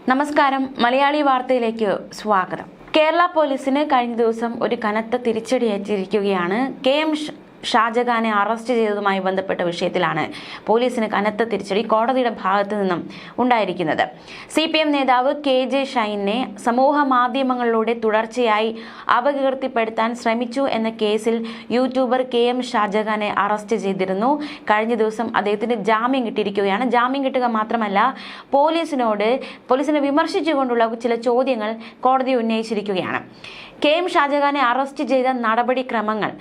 നമസ്കാരം, മലയാളി വാർത്തയിലേക്ക് സ്വാഗതം. കേരള പോലീസിന് കഴിഞ്ഞ ദിവസം ഒരു കനത്ത തിരിച്ചടിയേറ്റിരിക്കുകയാണ്. KM ഷാജഹാനെ അറസ്റ്റ് ചെയ്തതുമായി ബന്ധപ്പെട്ട വിഷയത്തിലാണ് പോലീസിന് കനത്ത തിരിച്ചടി കോടതിയുടെ ഭാഗത്തു നിന്നും ഉണ്ടായിരിക്കുന്നത്. CPM നേതാവ് KJ ഷൈനെ സമൂഹ മാധ്യമങ്ങളിലൂടെ തുടർച്ചയായി അപകീർത്തിപ്പെടുത്താൻ ശ്രമിച്ചു എന്ന കേസിൽ യൂട്യൂബർ KM ഷാജഹാനെ അറസ്റ്റ് ചെയ്തിരുന്നു. കഴിഞ്ഞ ദിവസം അദ്ദേഹത്തിന് ജാമ്യം കിട്ടിയിരിക്കുകയാണ്. ജാമ്യം കിട്ടുക മാത്രമല്ല, പോലീസിനെ വിമർശിച്ചുകൊണ്ടുള്ള ചില ചോദ്യങ്ങൾ കോടതി ഉന്നയിച്ചിരിക്കുകയാണ്. KM ഷാജഹാനെ അറസ്റ്റ് ചെയ്ത നടപടിക്രമങ്ങൾ,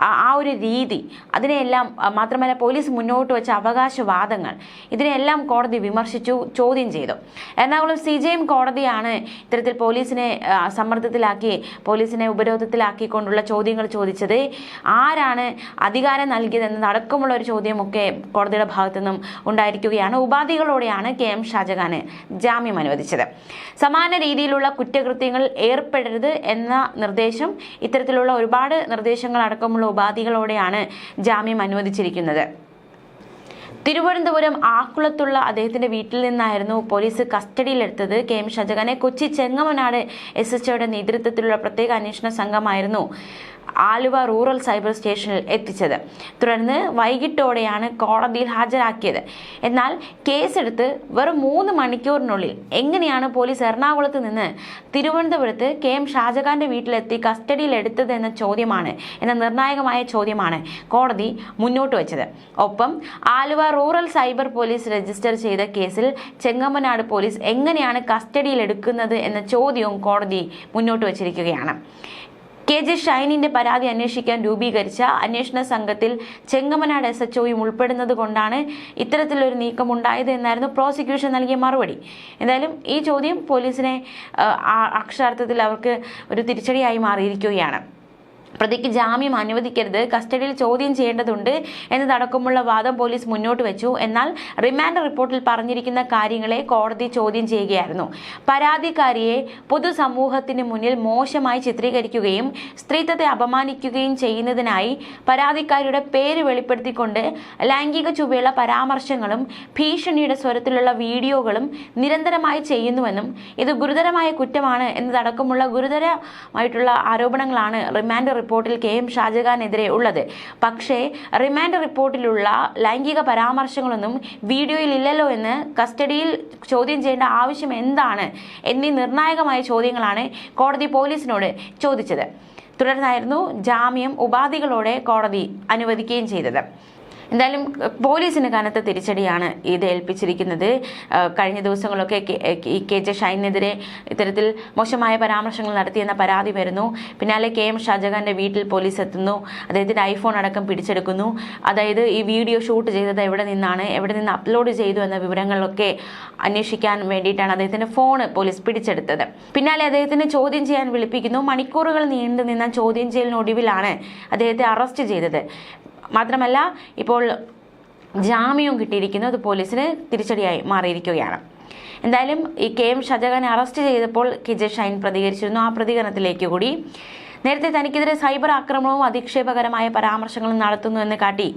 ആ ഒരു രീതി, അതിനെല്ലാം മാത്രമല്ല പോലീസ് മുന്നോട്ട് വെച്ച അവകാശവാദങ്ങൾ, ഇതിനെല്ലാം കോടതി വിമർശിച്ചു, ചോദ്യം ചെയ്തു. എറണാകുളം CJM കോടതിയാണ് ഇത്തരത്തിൽ പോലീസിനെ സമ്മർദ്ദത്തിലാക്കി, പോലീസിനെ ഉപരോധത്തിലാക്കിക്കൊണ്ടുള്ള ചോദ്യങ്ങൾ ചോദിച്ചത്. ആരാണ് അധികാരം നൽകിയതെന്നത് അടക്കമുള്ള ഒരു ചോദ്യമൊക്കെ കോടതിയുടെ ഭാഗത്തു നിന്നും ഉണ്ടായിരിക്കുകയാണ്. ഉപാധികളോടെയാണ് KM ഷാജഹാന് ജാമ്യം അനുവദിച്ചത്. സമാന രീതിയിലുള്ള കുറ്റകൃത്യങ്ങൾ ഏർപ്പെടരുത് എന്ന നിർദ്ദേശം, ഇത്തരത്തിലുള്ള ഒരുപാട് നിർദ്ദേശങ്ങൾ അടക്കമുള്ള ഉപാധികളോടെയാണ് ജാമ്യം അനുവദിച്ചിരിക്കുന്നത്. തിരുവനന്തപുരം ആക്കുളത്തുള്ള അദ്ദേഹത്തിന്റെ വീട്ടിൽ നിന്നായിരുന്നു പോലീസ് കസ്റ്റഡിയിലെടുത്തത്. KM ഷാജഹാനെ കൊച്ചി ചെങ്ങമനാട് SHOയുടെ നേതൃത്വത്തിലുള്ള പ്രത്യേക അന്വേഷണ സംഘമായിരുന്നു ആലുവ റൂറൽ സൈബർ സ്റ്റേഷനിൽ എത്തിച്ചത്. തുടർന്ന് വൈകിട്ടോടെയാണ് കോടതിയിൽ ഹാജരാക്കിയത്. എന്നാൽ കേസെടുത്ത് വെറും 3 മണിക്കൂറിനുള്ളിൽ എങ്ങനെയാണ് പോലീസ് എറണാകുളത്ത് നിന്ന് തിരുവനന്തപുരത്ത് KM ഷാജഹാന്റെ വീട്ടിലെത്തി കസ്റ്റഡിയിൽ എടുത്തത് എന്ന നിർണായകമായ ചോദ്യമാണ് കോടതി മുന്നോട്ട് വെച്ചത്. ഒപ്പം Aluva rural cyber police register ചെയ്ത കേസിൽ ചെങ്ങമനാട് പോലീസ് എങ്ങനെയാണ് കസ്റ്റഡിയിൽ എടുക്കുന്നത് എന്ന ചോദ്യവും കോടതി മുന്നോട്ട് വച്ചിരിക്കുകയാണ്. KJ ഷൈനിന്റെ പരാതി അന്വേഷിക്കാൻ രൂപീകരിച്ച അന്വേഷണ സംഘത്തിൽ ചെങ്ങമനാട് SHOയും ഉൾപ്പെടുന്നത് കൊണ്ടാണ് ഇത്തരത്തിലൊരു നീക്കം ഉണ്ടായത് എന്നായിരുന്നു പ്രോസിക്യൂഷൻ നൽകിയ മറുപടി. എന്തായാലും ഈ ചോദ്യം പോലീസിനെ അക്ഷരാർത്ഥത്തിൽ അവർക്ക് ഒരു തിരിച്ചടിയായി മാറിയിരിക്കുകയാണ്. പ്രതിക്ക് ജാമ്യം അനുവദിക്കരുത്, കസ്റ്റഡിയിൽ ചോദ്യം ചെയ്യേണ്ടതുണ്ട് എന്നതടക്കമുള്ള വാദം പോലീസ് മുന്നോട്ട് വെച്ചു. എന്നാൽ റിമാൻഡ് റിപ്പോർട്ടിൽ പറഞ്ഞിരിക്കുന്ന കാര്യങ്ങളെ കോടതി ചോദ്യം ചെയ്യുകയായിരുന്നു. പരാതിക്കാരിയെ പൊതുസമൂഹത്തിന് മുന്നിൽ മോശമായി ചിത്രീകരിക്കുകയും സ്ത്രീത്വത്തെ അപമാനിക്കുകയും ചെയ്യുന്നതിനായി പരാതിക്കാരിയുടെ പേര് വെളിപ്പെടുത്തിക്കൊണ്ട് ലൈംഗിക ചുവയുള്ള പരാമർശങ്ങളും ഭീഷണിയുടെ സ്വരത്തിലുള്ള വീഡിയോകളും നിരന്തരമായി ചെയ്യുന്നുവെന്നും ഇത് ഗുരുതരമായ കുറ്റമാണ് എന്നതടക്കമുള്ള ഗുരുതരമായിട്ടുള്ള ആരോപണങ്ങളാണ് റിമാൻഡ് റിപ്പോർട്ടിൽ KM ഷാജഹാനെതിരെ ഉള്ളത്. പക്ഷേ റിമാൻഡ് റിപ്പോർട്ടിലുള്ള ലൈംഗിക പരാമർശങ്ങളൊന്നും വീഡിയോയിൽ ഇല്ലല്ലോ എന്ന് കസ്റ്റഡിയിൽ ചോദ്യം ചെയ്യേണ്ട ആവശ്യം എന്താണ് എന്നീ നിർണായകമായ ചോദ്യങ്ങളാണ് കോടതി പോലീസിനോട് ചോദിച്ചത്. തുടർന്നായിരുന്നു ജാമ്യം ഉപാധികളോടെ കോടതി അനുവദിക്കുകയും ചെയ്തത്. എന്തായാലും പോലീസിന് കനത്ത തിരിച്ചടിയാണ് ഇത് ഏൽപ്പിച്ചിരിക്കുന്നത്. കഴിഞ്ഞ ദിവസങ്ങളൊക്കെ KJ ഷൈനെതിരെ ഇത്തരത്തിൽ മോശമായ പരാമർശങ്ങൾ നടത്തിയെന്ന പരാതി വരുന്നു. പിന്നാലെ KM ഷാജഹാന്റെ വീട്ടിൽ പോലീസ് എത്തുന്നു. അദ്ദേഹത്തിന്റെ iPhone അടക്കം പിടിച്ചെടുക്കുന്നു. അതായത് ഈ വീഡിയോ ഷൂട്ട് ചെയ്തത് എവിടെ നിന്ന് അപ്ലോഡ് ചെയ്തു എന്ന വിവരങ്ങളൊക്കെ അന്വേഷിക്കാൻ വേണ്ടിയിട്ടാണ് അദ്ദേഹത്തിന്റെ ഫോണ് പോലീസ് പിടിച്ചെടുത്തത്. പിന്നാലെ അദ്ദേഹത്തിന് ചോദ്യം ചെയ്യാൻ വിളിപ്പിക്കുന്നു. മണിക്കൂറുകൾ നീണ്ടു നിന്ന ചോദ്യം ചെയ്യലിനൊടുവിലാണ് അദ്ദേഹത്തെ അറസ്റ്റ് ചെയ്തത്. മാത്രമല്ല ഇപ്പോൾ ജാമ്യവും കിട്ടിയിരിക്കുന്നു. അത് പോലീസിന് തിരിച്ചടിയായി മാറിയിരിക്കുകയാണ്. എന്തായാലും ഈ KM ഷാജഹാനെ അറസ്റ്റ് ചെയ്തപ്പോൾ KJ ഷൈൻ പ്രതികരിച്ചിരുന്നു. ആ പ്രതികരണത്തിലേക്ക് കൂടി നേരത്തെ തനിക്കെതിരെ സൈബർ ആക്രമണവും അധിക്ഷേപകരമായ പരാമർശങ്ങളും നടത്തുന്നു എന്ന് കാട്ടി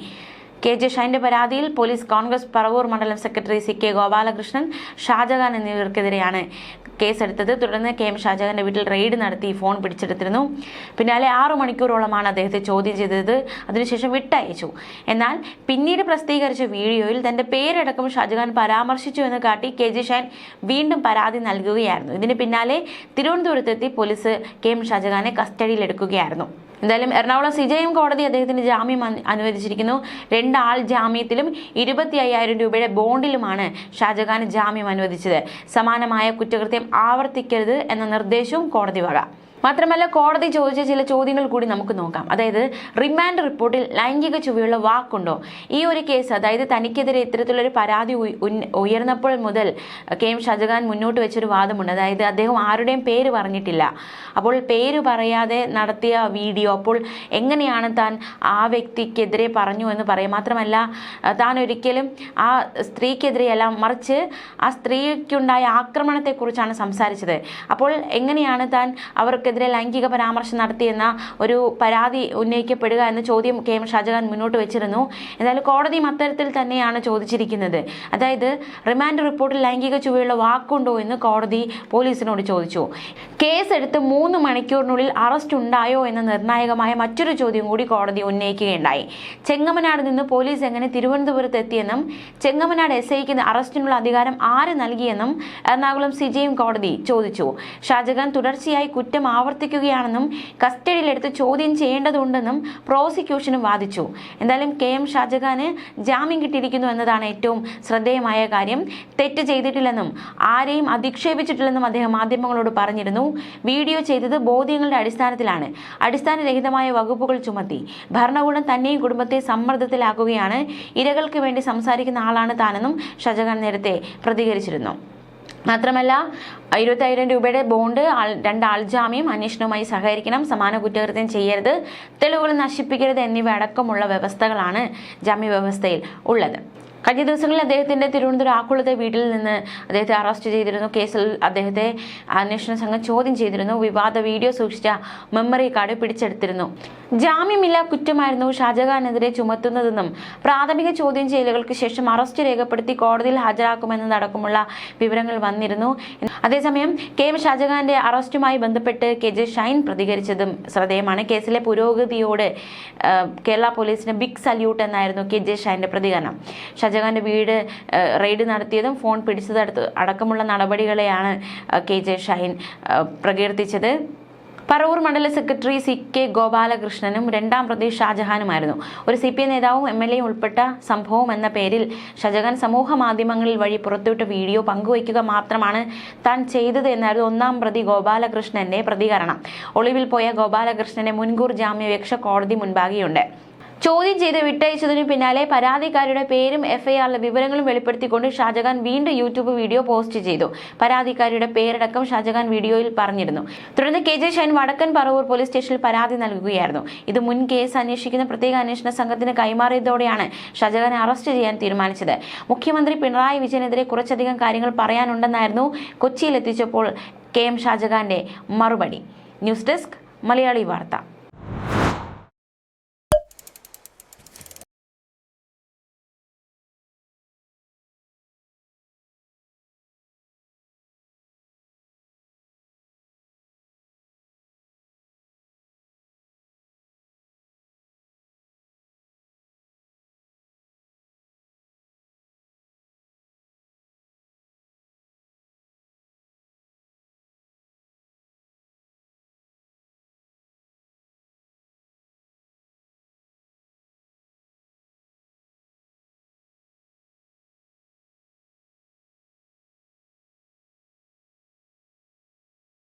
KJ ഷൈന്റെ പരാതിയിൽ പോലീസ് കോൺഗ്രസ് പറവൂർ മണ്ഡലം സെക്രട്ടറി CK ഗോപാലകൃഷ്ണൻ, ഷാജഹാൻ എന്നിവർക്കെതിരെയാണ് കേസെടുത്തത്. തുടർന്ന് KM ഷാജഹാന്റെ വീട്ടിൽ റെയ്ഡ് നടത്തി ഫോൺ പിടിച്ചെടുത്തിരുന്നു. പിന്നാലെ 6 മണിക്കൂറോളമാണ് അദ്ദേഹത്തെ ചോദ്യം ചെയ്തത്. അതിനുശേഷം വിട്ടയച്ചു. എന്നാൽ പിന്നീട് പ്രസിദ്ധീകരിച്ച വീഡിയോയിൽ തന്റെ പേരടക്കം ഷാജഹാൻ പരാമർശിച്ചു എന്ന് കാട്ടി KJ ഷൈൻ വീണ്ടും പരാതി നൽകുകയായിരുന്നു. ഇതിന് പിന്നാലെ തിരുവനന്തപുരത്തെത്തി പോലീസ് KM ഷാജഹാനെ കസ്റ്റഡിയിലെടുക്കുകയായിരുന്നു. എന്തായാലും എറണാകുളം CJM കോടതി അദ്ദേഹത്തിന് ജാമ്യം അനുവദിച്ചിരിക്കുന്നു. 2 ആൾ ജാമ്യത്തിലും 25,000 രൂപയുടെ ബോണ്ടിലുമാണ് ഷാജഹാന് ജാമ്യം അനുവദിച്ചത്. സമാനമായ കുറ്റകൃത്യം ആവർത്തിക്കരുത് എന്ന നിർദ്ദേശവും കോടതി വക. മാത്രമല്ല കോടതി ചോദിച്ച ചില ചോദ്യങ്ങൾ കൂടി നമുക്ക് നോക്കാം. അതായത് റിമാൻഡ് റിപ്പോർട്ടിൽ ലൈംഗിക ചുവയുള്ള വാക്കുണ്ടോ? ഈ ഒരു കേസ്, അതായത് തനിക്കെതിരെ ഇത്തരത്തിലൊരു പരാതി ഉയർന്നപ്പോൾ മുതൽ KM ഷാജഹാൻ മുന്നോട്ട് വെച്ചൊരു വാദമുണ്ട്. അതായത് അദ്ദേഹം ആരുടെയും പേര് പറഞ്ഞിട്ടില്ല. അപ്പോൾ പേര് പറയാതെ നടത്തിയ വീഡിയോ, അപ്പോൾ എങ്ങനെയാണ് താൻ ആ വ്യക്തിക്കെതിരെ പറഞ്ഞു എന്ന് പറയും? മാത്രമല്ല താൻ ഒരിക്കലും ആ സ്ത്രീക്കെതിരെയല്ല, മറിച്ച് ആ സ്ത്രീക്കുണ്ടായ ആക്രമണത്തെക്കുറിച്ചാണ് സംസാരിച്ചത്. അപ്പോൾ എങ്ങനെയാണ് താൻ അവർക്ക് തങ്ങൾക്കെതിരെ ലൈംഗിക പരാമർശം നടത്തിയെന്ന ഒരു പരാതി ഉന്നയിക്കപ്പെടുക എന്ന ചോദ്യം കെ എം ഷാജഹാൻ മുന്നോട്ട് വെച്ചിരുന്നു. എന്നാലും കോടതിയും അത്തരത്തിൽ തന്നെയാണ് ചോദിച്ചിരിക്കുന്നത്. അതായത് റിമാൻഡ് റിപ്പോർട്ടിൽ ലൈംഗിക ചുവയുള്ള വാക്കുണ്ടോ എന്ന് കോടതി പോലീസിനോട് ചോദിച്ചു. കേസ് എടുത്ത് 3 മണിക്കൂറിനുള്ളിൽ അറസ്റ്റ് ഉണ്ടായോ എന്ന നിർണായകമായ മറ്റൊരു ചോദ്യം കൂടി കോടതി ഉന്നയിക്കുകയുണ്ടായി. ചെങ്ങമനാട് നിന്ന് പോലീസ് എങ്ങനെ തിരുവനന്തപുരത്ത് എത്തിയെന്നും ചെങ്ങമനാട് SIക്ക് അറസ്റ്റിനുള്ള അധികാരം ആര് നൽകിയെന്നും എറണാകുളം CJയും കോടതി ചോദിച്ചു. ഷാജഹാൻ തുടർച്ചയായി കുറ്റം ആവർത്തിക്കുകയാണെന്നും കസ്റ്റഡിയിലെടുത്ത് ചോദ്യം ചെയ്യേണ്ടതുണ്ടെന്നും പ്രോസിക്യൂഷനും വാദിച്ചു. എന്തായാലും KM ഷാജഹാന് ജാമ്യം കിട്ടിയിരിക്കുന്നു എന്നതാണ് ഏറ്റവും ശ്രദ്ധേയമായ കാര്യം. തെറ്റ് ചെയ്തിട്ടില്ലെന്നും ആരെയും അധിക്ഷേപിച്ചിട്ടില്ലെന്നും അദ്ദേഹം മാധ്യമങ്ങളോട് പറഞ്ഞിരുന്നു. വീഡിയോ ചെയ്തത് ബോധ്യങ്ങളുടെ അടിസ്ഥാനത്തിലാണ്. അടിസ്ഥാനരഹിതമായ വകുപ്പുകൾ ചുമത്തി ഭരണകൂടം തന്നെയും കുടുംബത്തെ സമ്മർദ്ദത്തിലാക്കുകയാണ്. ഇരകൾക്ക് വേണ്ടി സംസാരിക്കുന്ന ആളാണ് താനെന്നും ഷാജഹാൻ നേരത്തെ പ്രതികരിച്ചിരുന്നു. മാത്രമല്ല 25,000 രൂപയുടെ ബോണ്ട്, 2 ആൾജാമ്യം, അന്വേഷണവുമായി സഹകരിക്കണം, സമാന കുറ്റകൃത്യം ചെയ്യരുത്, തെളിവുകൾ നശിപ്പിക്കരുത് എന്നിവ അടക്കമുള്ള വ്യവസ്ഥകളാണ് ജാമ്യ വ്യവസ്ഥയിൽ ഉള്ളത്. കഴിഞ്ഞ ദിവസങ്ങളിൽ അദ്ദേഹത്തിന്റെ തിരുവനന്തപുരം ആക്കുളത്തെ വീട്ടിൽ നിന്ന് അദ്ദേഹത്തെ അറസ്റ്റ് ചെയ്തിരുന്നു. കേസിൽ അദ്ദേഹത്തെ അന്വേഷണ സംഘം ചോദ്യം ചെയ്തിരുന്നു. വിവാദ വീഡിയോ സൂക്ഷിച്ച മെമ്മറി കാർഡ് പിടിച്ചെടുത്തിരുന്നു. ജാമ്യമില്ലാ കുറ്റമായിരുന്നു ഷാജഹാനെതിരെ ചുമത്തുന്നതെന്നും പ്രാഥമിക ചോദ്യം ചെയ്യലുകൾക്ക് ശേഷം അറസ്റ്റ് രേഖപ്പെടുത്തി കോടതിയിൽ ഹാജരാക്കുമെന്നതടക്കമുള്ള വിവരങ്ങൾ വന്നിരുന്നു. അതേസമയം KM ഷാജഹാന്റെ അറസ്റ്റുമായി ബന്ധപ്പെട്ട് KJ ഷൈൻ പ്രതികരിച്ചതും ശ്രദ്ധേയമാണ്. കേസിലെ പുരോഗതിയോട് കേരള പോലീസിന് ബിഗ് സല്യൂട്ട് എന്നായിരുന്നു KJ ഷൈന്റെ പ്രതികരണം. ഷാജഹാന്റെ വീട് റെയ്ഡ് നടത്തിയതും ഫോൺ പിടിച്ചത് അടക്കമുള്ള നടപടികളെയാണ് KJ ഷൈൻ പ്രകീർത്തിച്ചത്. പറവൂർ മണ്ഡല സെക്രട്ടറി CK ഗോപാലകൃഷ്ണനും 2ാം പ്രതി ഷാജഹാനുമായിരുന്നു. ഒരു CPI നേതാവും MLA ഉൾപ്പെട്ട സംഭവം എന്ന പേരിൽ ഷാജഹാൻ സമൂഹ മാധ്യമങ്ങളിൽ വഴി പുറത്തുവിട്ട വീഡിയോ പങ്കുവയ്ക്കുക മാത്രമാണ് താൻ ചെയ്തത് എന്നായിരുന്നു 1ാം പ്രതി ഗോപാലകൃഷ്ണന്റെ പ്രതികരണം. ഒളിവിൽ പോയ ഗോപാലകൃഷ്ണന്റെ മുൻകൂർ ജാമ്യാപേക്ഷ കോടതി മുൻപാകെയുണ്ട്. ചോദ്യം ചെയ്ത് വിട്ടയച്ചതിനു പിന്നാലെ പരാതിക്കാരിയുടെ പേരും FIRലെ വിവരങ്ങളും വെളിപ്പെടുത്തിക്കൊണ്ട് ഷാജഹാൻ വീണ്ടും YouTube വീഡിയോ പോസ്റ്റ് ചെയ്തു. പരാതിക്കാരിയുടെ പേരടക്കം ഷാജഹാൻ വീഡിയോയിൽ പറഞ്ഞിരുന്നു. തുടർന്ന് KJ ഷൈൻ വടക്കൻ പറവൂർ പോലീസ് സ്റ്റേഷനിൽ പരാതി നൽകുകയായിരുന്നു. ഇത് മുൻ കേസ് അന്വേഷിക്കുന്ന പ്രത്യേക അന്വേഷണ സംഘത്തിന് കൈമാറിയതോടെയാണ് ഷാജഹാനെ അറസ്റ്റ് ചെയ്യാൻ തീരുമാനിച്ചത്. മുഖ്യമന്ത്രി പിണറായി വിജയനെതിരെ കുറച്ചധികം കാര്യങ്ങൾ പറയാനുണ്ടെന്നായിരുന്നു കൊച്ചിയിൽ എത്തിച്ചപ്പോൾ KM ഷാജഹാന്റെ മറുപടി. ന്യൂസ് ഡെസ്ക് മലയാളി വാർത്ത.